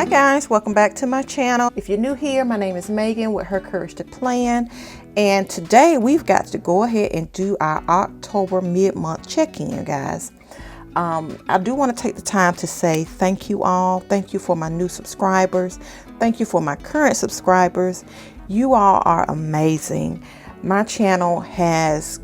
Hi guys, welcome back to my channel. If you're new here, my name is Megan with Her Courage to Plan, and today we've got to go ahead and do our October mid-month check-in, guys. I do want to take the time to say thank you all. Thank you for my new subscribers. Thank you for my current subscribers. You all are amazing. My channel has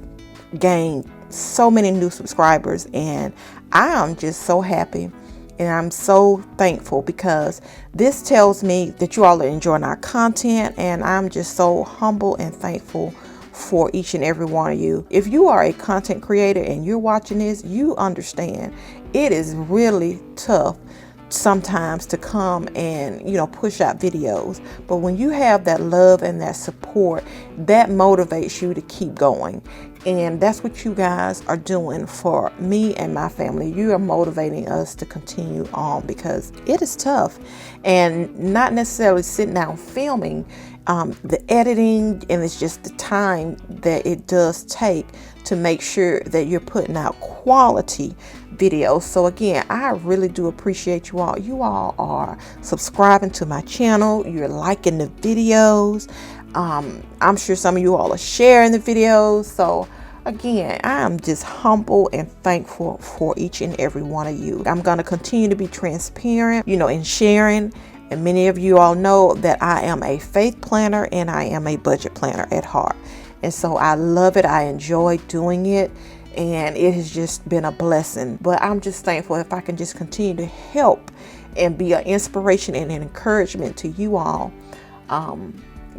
gained so many new subscribers, and I am just so happy. And I'm so thankful because this tells me that you all are enjoying our content, and I'm just so humble and thankful for each and every one of you. If you are a content creator and you're watching this, you understand it is really tough sometimes to come and push out videos, but when you have that love and that support, that motivates you to keep going. And that's what you guys are doing for me and my family. You are motivating us to continue on because it is tough, and not necessarily sitting down filming, the editing, and it's just the time that it does take to make sure that you're putting out quality videos. So again, I really do appreciate you all. You all are subscribing to my channel. You're liking the videos. I'm sure some of you all are sharing the videos. So again, I am just humble and thankful for each and every one of you. I'm going to continue to be transparent, in sharing. And many of you all know that I am a faith planner and I am a budget planner at heart. And so I love it. I enjoy doing it. And it has just been a blessing. But I'm just thankful if I can just continue to help and be an inspiration and an encouragement to you all.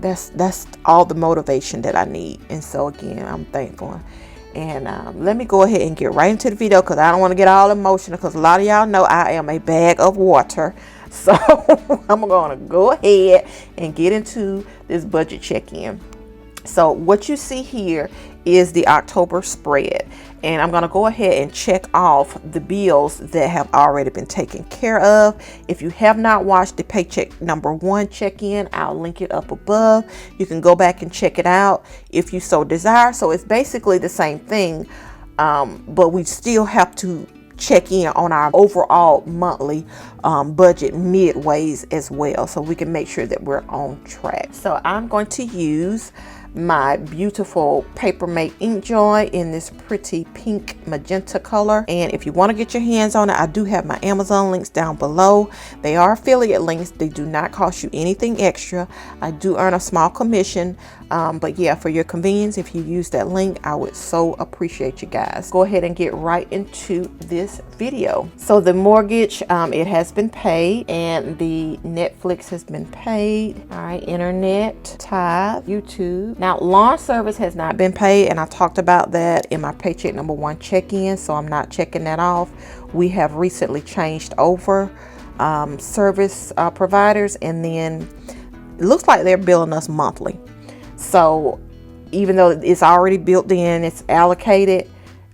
That's all the motivation that I need. And so again, I'm thankful. And let me go ahead and get right into the video because I don't want to get all emotional, because a lot of y'all know I am a bag of water. So I'm going to go ahead and get into this budget check-in. So what you see here is the October spread, and I'm going to go ahead and check off the bills that have already been taken care of. If you have not watched the paycheck number 1 check-in, I'll link it up above. You can go back and check it out if you so desire. So it's basically the same thing, but we still have to check in on our overall monthly budget midways as well, so we can make sure that we're on track. So I'm going to use my beautiful Papermate ink joy in this pretty pink magenta color, and if you want to get your hands on it, I do have my Amazon links down below. They are affiliate links. They do not cost you anything extra. I do earn a small commission, but yeah, for your convenience, if you use that link, I would so appreciate you guys. Go ahead and get right into this video. So the mortgage, it has been paid, and the Netflix has been paid. All right, internet, tithe, YouTube. Now, lawn service has not been paid, and I talked about that in my paycheck number 1 check-in, so I'm not checking that off. We have recently changed over service providers, and then it looks like they're billing us monthly. So even though it's already built in, it's allocated,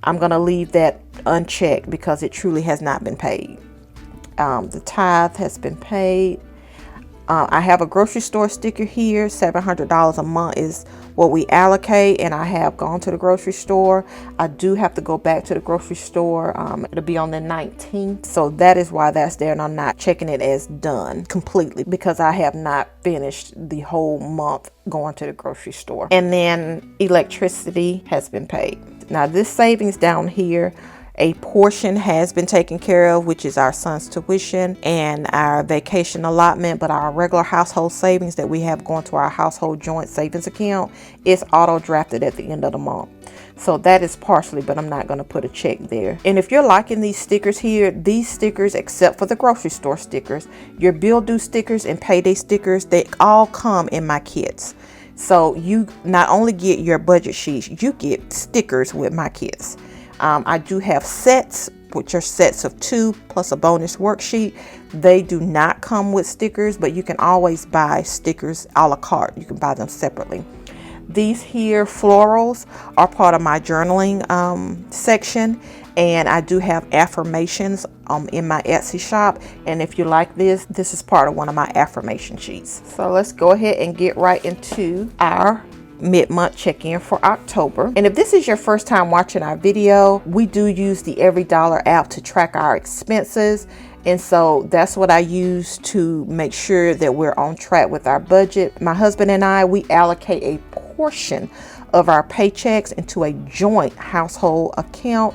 I'm going to leave that unchecked because it truly has not been paid. The tithe has been paid. I have a grocery store sticker here. $700 a month is what we allocate, and I have gone to the grocery store. I do have to go back to the grocery store. It'll be on the 19th, so that is why that's there, and I'm not checking it as done completely because I have not finished the whole month going to the grocery store. And then electricity has been paid. Now this savings down here, a portion has been taken care of, which is our son's tuition and our vacation allotment, but our regular household savings that we have going to our household joint savings account is auto drafted at the end of the month. So that is partially, but I'm not going to put a check there. And if you're liking these stickers here, these stickers, except for the grocery store stickers, your bill due stickers and payday stickers, they all come in my kits. So you not only get your budget sheets, you get stickers with my kits. I do have sets, which are sets of 2 plus a bonus worksheet. They do not come with stickers, but you can always buy stickers a la carte. You can buy them separately. These here florals are part of my journaling section, and I do have affirmations in my Etsy shop, and if you like this is part of one of my affirmation sheets. So let's go ahead and get right into our mid-month check-in for October. And if this is your first time watching our video, we do use the EveryDollar app to track our expenses, And so that's what I use to make sure that we're on track with our budget. My husband and I, we allocate a portion of our paychecks into a joint household account,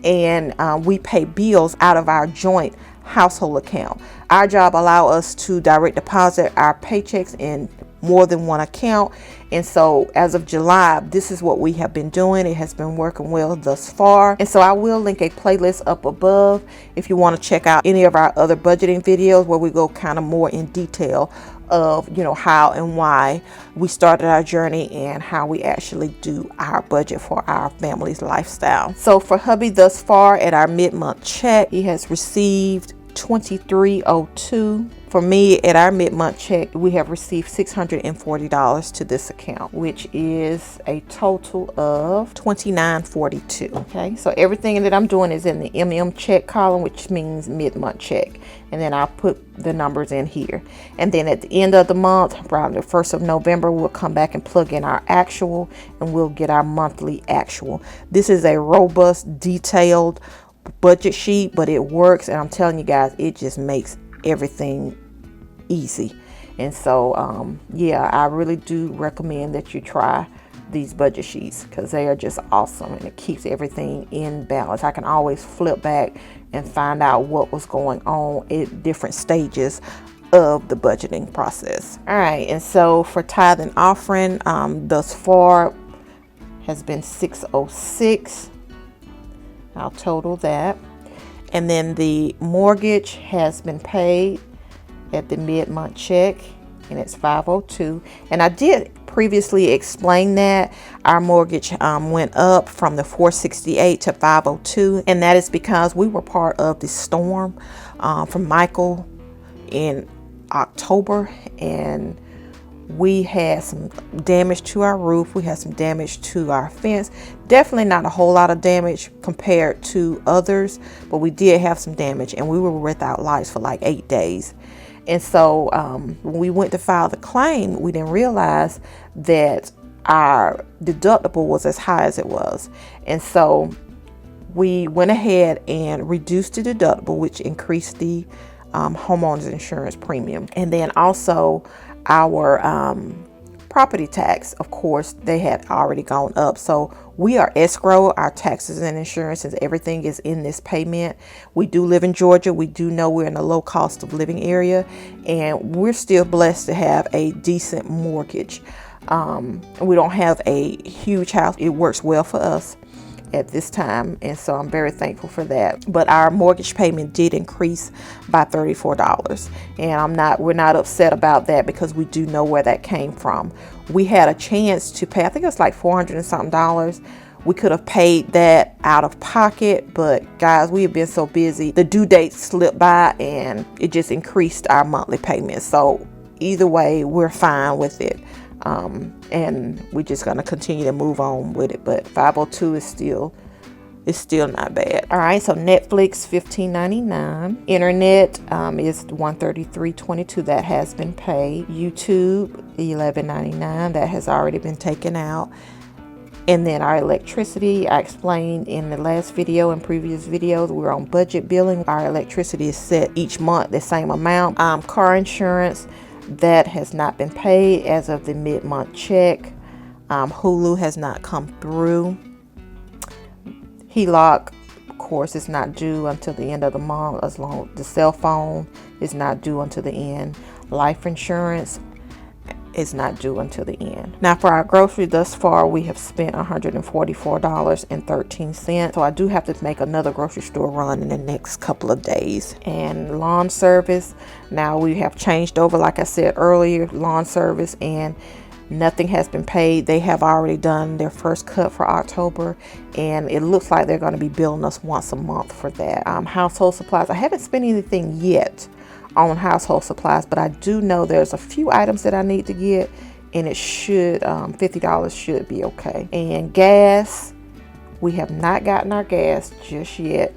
and we pay bills out of our joint household account. Our job allows us to direct deposit our paychecks in more than one account. And so as of July, this is what we have been doing. It has been working well thus far. And so I will link a playlist up above if you want to check out any of our other budgeting videos where we go kind of more in detail of, you know, how and why we started our journey and how we actually do our budget for our family's lifestyle. So for hubby thus far at our mid-month check, he has received $23.02. For me, at our mid-month check, we have received $640 to this account, which is a total of $29.42. Okay, so everything that I'm doing is in the MM check column, which means mid-month check, and then I'll put the numbers in here. And then at the end of the month, around the 1st of November, we'll come back and plug in our actual, and we'll get our monthly actual. This is a robust, detailed budget sheet, but it works, and I'm telling you guys, it just makes everything easy. And so yeah, I really do recommend that you try these budget sheets because they are just awesome, and it keeps everything in balance. I can always flip back and find out what was going on at different stages of the budgeting process. All right, and so for tithe and offering, thus far has been $606. I'll total that. And then the mortgage has been paid at the mid-month check, and it's $502. And I did previously explain that our mortgage went up from the $468 to $502, and that is because we were part of the storm from Michael in October, and we had some damage to our roof. We had some damage to our fence. Definitely not a whole lot of damage compared to others, but we did have some damage, and we were without lights for like 8 days. And so when we went to file the claim, we didn't realize that our deductible was as high as it was. And so we went ahead and reduced the deductible, which increased the homeowners insurance premium. And then also our property tax, of course, they had already gone up. So we are escrow, our taxes and insurance, and everything is in this payment. We do live in Georgia. We do know we're in a low cost of living area, and we're still blessed to have a decent mortgage. We don't have a huge house. It works well for us at this time, and so I'm very thankful for that. But our mortgage payment did increase by $34, and we're not upset about that because we do know where that came from. We had a chance to pay, I think it was like $400 and something. We could have paid that out of pocket, but guys, we have been so busy. The due date slipped by, and it just increased our monthly payment. So either way, we're fine with it. And we're just going to continue to move on with it. But 502 is still not bad. All right, so Netflix $15.99. Internet is $133.22. That has been paid. YouTube $11.99. That has already been taken out. And then our electricity, I explained in the last video and previous videos, we're on budget billing. Our electricity is set each month the same amount. Car insurance, that has not been paid as of the mid-month check. Hulu has not come through. HELOC, of course, is not due until the end of the month, as long as the cell phone is not due until the end. Life insurance is not due until the end. Now for our grocery thus far, we have spent $144.13. So I do have to make another grocery store run in the next couple of days. And lawn service, now we have changed over, like I said earlier, lawn service, and nothing has been paid. They have already done their first cut for October, and it looks like they're going to be billing us once a month for that. Household supplies, I haven't spent anything yet on household supplies, but I do know there's a few items that I need to get, and it should $50 should be okay. And gas, we have not gotten our gas just yet.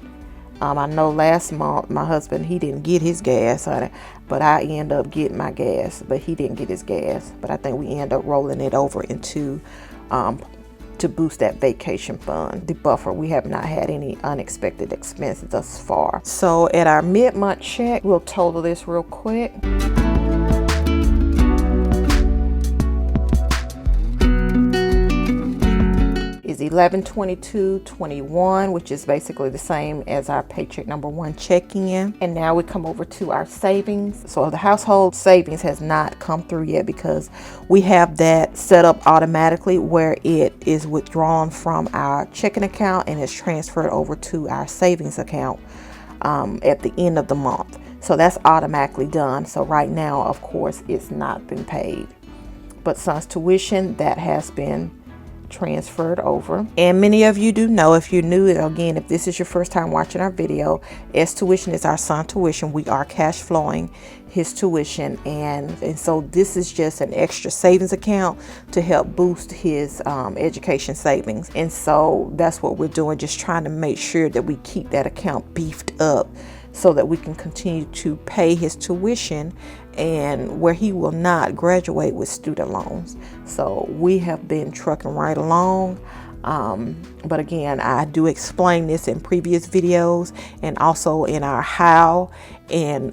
I know last month my husband, he didn't get his gas, honey, but I end up getting my gas, but he didn't get his gas. But I think we end up rolling it over into to boost that vacation fund, the buffer. We have not had any unexpected expenses thus far. So at our mid-month check, we'll total this real quick. Is $1122.21, which is basically the same as our paycheck number 1 check-in. And now we come over to our savings. So the household savings has not come through yet because we have that set up automatically where it is withdrawn from our checking account and is transferred over to our savings account at the end of the month. So that's automatically done. So right now, of course, it's not been paid. But son's tuition, that has been transferred over. And many of you do know, if you're new, again, if this is your first time watching our video, S tuition is our son tuition. We are cash flowing his tuition, and so this is just an extra savings account to help boost his education savings. And so that's what we're doing, just trying to make sure that we keep that account beefed up so that we can continue to pay his tuition and where he will not graduate with student loans. So we have been trucking right along. But again, I do explain this in previous videos and also in our how and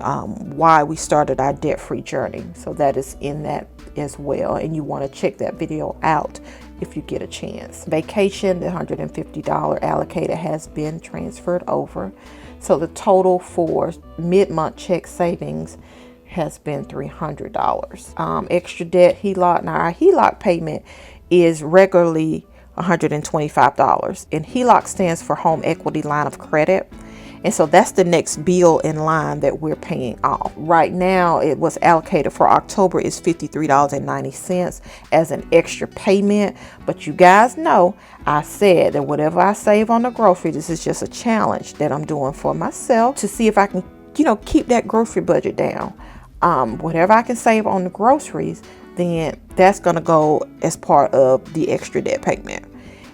why we started our debt-free journey. So that is in that as well. And you want to check that video out if you get a chance. Vacation, the $150 allocated has been transferred over. So the total for mid-month check savings has been $300. Extra debt HELOC. Now our HELOC payment is regularly $125, and HELOC stands for Home Equity Line of Credit. And so that's the next bill in line that we're paying off. Right now, it was allocated for October is $53.90 as an extra payment. But you guys know, I said that whatever I save on the grocery, this is just a challenge that I'm doing for myself to see if I can, keep that grocery budget down. Whatever I can save on the groceries, then that's going to go as part of the extra debt payment.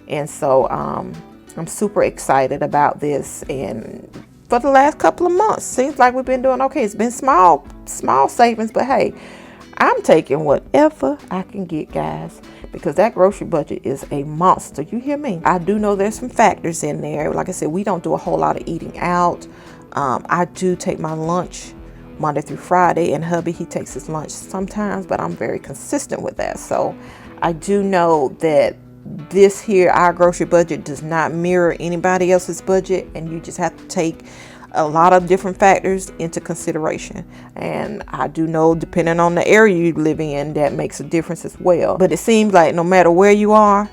And so, I'm super excited about this, and for the last couple of months, seems like we've been doing okay. It's been small savings, but hey, I'm taking whatever I can get, guys, because that grocery budget is a monster. You hear me? I do know there's some factors in there. Like I said, we don't do a whole lot of eating out. I do take my lunch Monday through Friday, and hubby, he takes his lunch sometimes, but I'm very consistent with that. So I do know that this here, our grocery budget, does not mirror anybody else's budget, and you just have to take a lot of different factors into consideration. And I do know, depending on the area you live in, that makes a difference as well. But it seems like no matter where you are,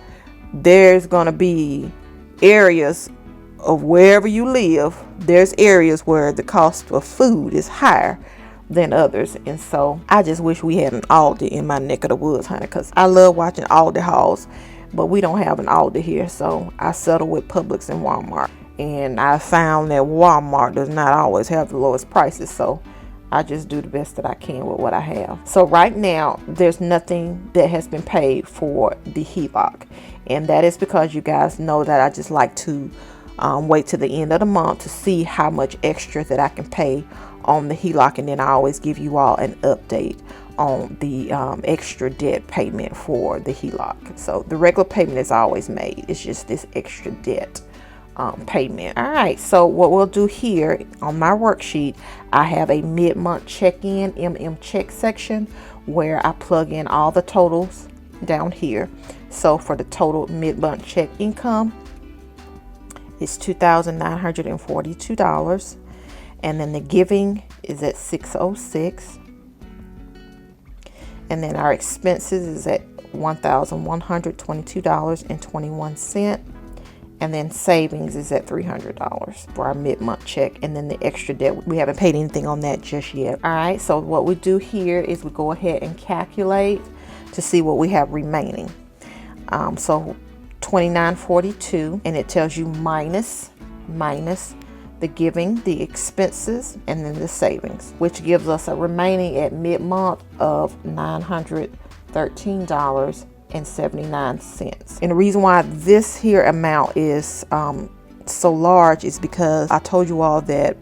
there's gonna be areas of wherever you live, there's areas where the cost of food is higher than others. And so I just wish we had an Aldi in my neck of the woods, honey, because I love watching Aldi hauls. But we don't have an Aldi here, so I settle with Publix and Walmart. And I found that Walmart does not always have the lowest prices, so I just do the best that I can with what I have. So right now, there's nothing that has been paid for the HELOC. And that is because you guys know that I just like to wait to the end of the month to see how much extra that I can pay on the HELOC. And then I always give you all an update on the extra debt payment for the HELOC. So the regular payment is always made. It's just this extra debt payment. All right, so what we'll do here on my worksheet, I have a mid-month check-in, check section, where I plug in all the totals down here. So for the total mid-month check income, it's $2,942. And then the giving is at $606. And then our expenses is at $1,122.21. And then savings is at $300 for our mid-month check. And then the extra debt, we haven't paid anything on that just yet. All right, so what we do here is we go ahead and calculate to see what we have remaining. So $29.42, and it tells you minus the giving, the expenses, and then the savings, which gives us a remaining at mid-month of $913.79. And the reason why this here amount is so large is because I told you all that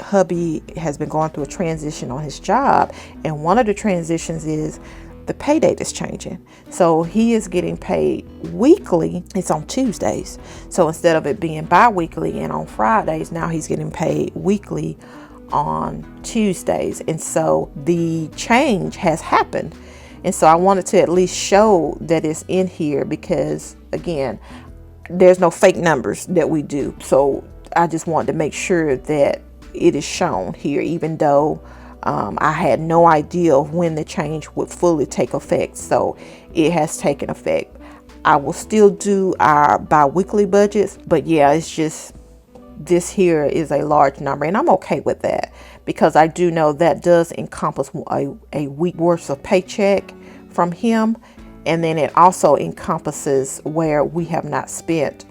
hubby has been going through a transition on his job, and one of the transitions is the pay date is changing. So he is getting paid weekly. It's on Tuesdays. So instead of it being bi-weekly and on Fridays, now he's getting paid weekly on Tuesdays. And so the change has happened. And so I wanted to at least show that it's in here because, again, there's no fake numbers that we do. So I just wanted to make sure that it is shown here, even though I had no idea of when the change would fully take effect. So it has taken effect. I will still do our bi-weekly budgets, but yeah, it's just this here is a large number, and I'm okay with that because I do know that does encompass a week worth of paycheck from him, and then it also encompasses where we have not spent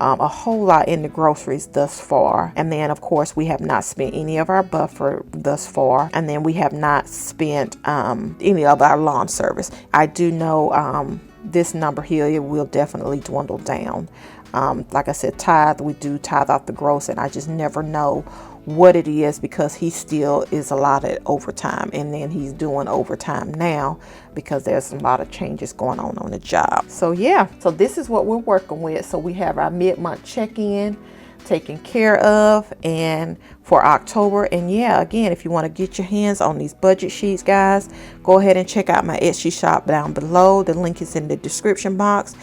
a whole lot in the groceries thus far, and then of course we have not spent any of our buffer thus far, and then we have not spent any of our lawn service. I do know this number here, it will definitely dwindle down. Like I said, tithe, we do tithe off the gross, and I just never know what it is because he still is allotted overtime, and then he's doing overtime now because there's a lot of changes going on the job. So yeah, so this is what we're working with. So we have our mid-month check-in taken care of, and for October. And yeah, again, if you want to get your hands on these budget sheets, guys, go ahead and check out my Etsy shop down below. The link is in the description box.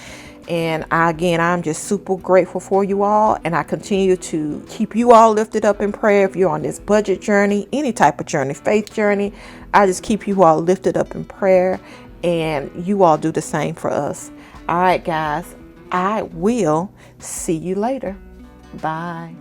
And I'm just super grateful for you all, and I continue to keep you all lifted up in prayer. If you're on this budget journey, any type of journey, faith journey, I just keep you all lifted up in prayer, and you all do the same for us. All right, guys, I will see you later. Bye.